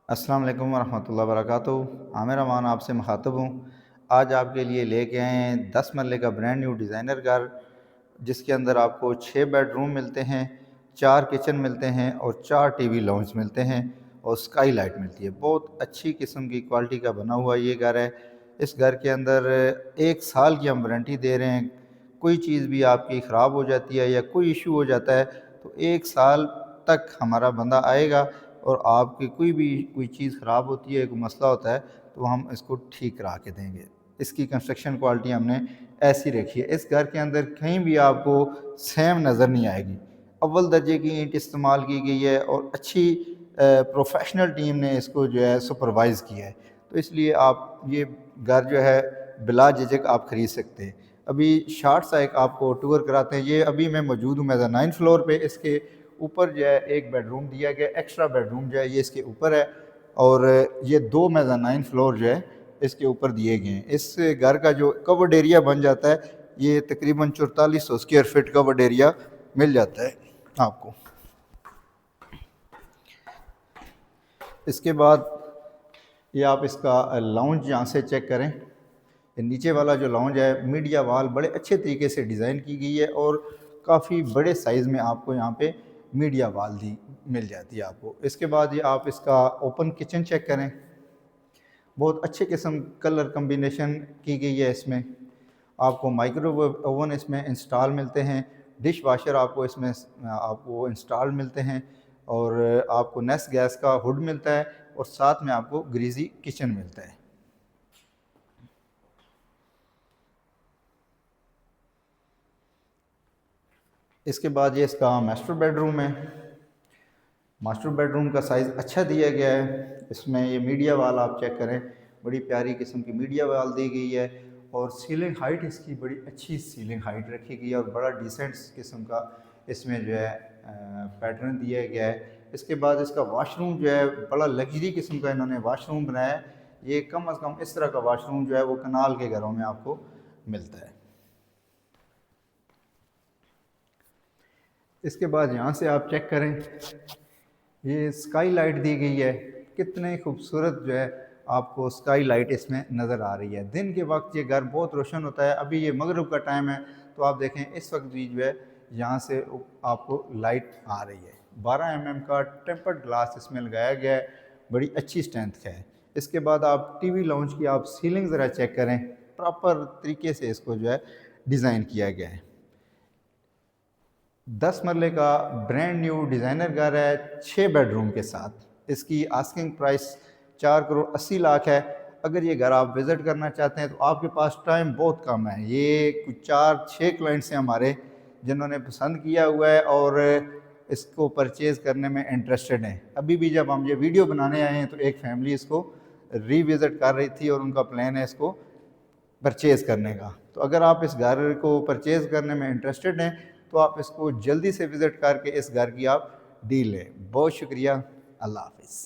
अस्सलाम वालेकुम वरहमतुल्लाहि वबरकातुहू। आमिर अमान आपसे मुखातब हूँ। आज आपके लिए लेके आए हैं 10 मरले का ब्रांड न्यू डिज़ाइनर घर, जिसके अंदर आपको 6 बेडरूम मिलते हैं, 4 किचन मिलते हैं और 4 टीवी लाउंज मिलते हैं और स्काई लाइट मिलती है। बहुत अच्छी किस्म की क्वालिटी का बना हुआ ये घर है। इस घर के अंदर 1 साल की हम वारंटी दे रहे हैं। कोई चीज़ भी आपकी ख़राब हो जाती है या कोई इशू हो जाता है तो 1 साल तक हमारा बंदा आएगा और आपकी कोई चीज़ ख़राब होती है, कोई मसला होता है तो हम इसको ठीक करा के देंगे। इसकी कंस्ट्रक्शन क्वालिटी हमने ऐसी रखी है। इस घर के अंदर कहीं भी आपको सेम नज़र नहीं आएगी। अव्वल दर्जे की ईंट इस्तेमाल की गई है और अच्छी प्रोफेशनल टीम ने इसको जो है सुपरवाइज़ किया है। तो इसलिए आप ये घर जो है बिला झिझक आप ख़रीद सकते हैं। अभी शार्ट सा एक आपको टूर कराते हैं। ये अभी मैं मौजूद हूँ मेज़ानाइन फ्लोर पे। इसके ऊपर जो है एक बेडरूम दिया गया, एक्स्ट्रा बेडरूम जो है ये इसके ऊपर है और ये 2 मेज़ानाइन फ्लोर जो है इसके ऊपर दिए गए हैं। इस घर का जो कवर्ड एरिया बन जाता है, ये तकरीबन 4400 स्क्वायर फीट कवर्ड एरिया मिल जाता है आपको। इसके बाद ये आप इसका लाउंज यहाँ से चेक करें। ये नीचे वाला जो लाउंज है, मीडिया वाल बड़े अच्छे तरीके से डिज़ाइन की गई है और काफ़ी बड़े साइज़ में आपको यहाँ पे मीडिया वाल दी मिल जाती है आपको। इसके बाद ये आप इसका ओपन किचन चेक करें। बहुत अच्छे किस्म कलर कम्बिनेशन की गई है इसमें। आपको माइक्रोवेव ओवन इसमें इंस्टॉल मिलते हैं, डिश वाशर आपको इसमें आपको इंस्टॉल मिलते हैं और आपको नेस्ट गैस का हुड मिलता है और साथ में आपको ग्रीज़ी किचन मिलता है। इसके बाद ये इसका मास्टर बेडरूम है। मास्टर बेडरूम का साइज़ अच्छा दिया गया है। इसमें ये मीडिया वाल आप चेक करें, बड़ी प्यारी किस्म की मीडिया वाल दी गई है और सीलिंग हाइट इसकी बड़ी अच्छी सीलिंग हाइट रखी गई है और बड़ा डिसेंट किस्म का इसमें जो है पैटर्न दिया गया है। इसके बाद इसका वाशरूम जो है बड़ा लग्जरी किस्म का इन्होंने वाशरूम बनाया है। ये कम अज़ कम इस तरह का वाशरूम जो है वो कनाल के घरों में आपको मिलता है। इसके बाद यहाँ से आप चेक करें, ये स्काई लाइट दी गई है। कितने खूबसूरत जो है आपको स्काई लाइट इसमें नज़र आ रही है। दिन के वक्त ये घर बहुत रोशन होता है। अभी ये मगरिब का टाइम है तो आप देखें इस वक्त भी जो है यहाँ से आपको लाइट आ रही है। 12 mm का टेम्पर्ड ग्लास इसमें लगाया गया है, बड़ी अच्छी स्ट्रेंथ है। इसके बाद आप टीवी लाउंज की आप सीलिंग ज़रा चेक करें, प्रॉपर तरीके से इसको जो है डिज़ाइन किया गया है। 10 मरले का ब्रांड न्यू डिज़ाइनर घर है 6 बेडरूम के साथ। इसकी आस्किंग प्राइस 4 करोड़ 80 लाख है। अगर ये घर आप विज़िट करना चाहते हैं तो आपके पास टाइम बहुत कम है। ये कुछ 4-6 क्लाइंट्स हैं हमारे जिन्होंने पसंद किया हुआ है और इसको परचेज़ करने में इंटरेस्टेड हैं। अभी भी जब हम ये वीडियो बनाने आए हैं तो एक फैमिली इसको रीविज़िट कर रही थी और उनका प्लान है इसको परचेज़ करने का। तो अगर आप इस घर को परचेज़ करने में इंटरेस्टेड हैं तो आप इसको जल्दी से विज़िट करके इस घर की आप डील लें। बहुत शुक्रिया। अल्लाह हाफ़िज़।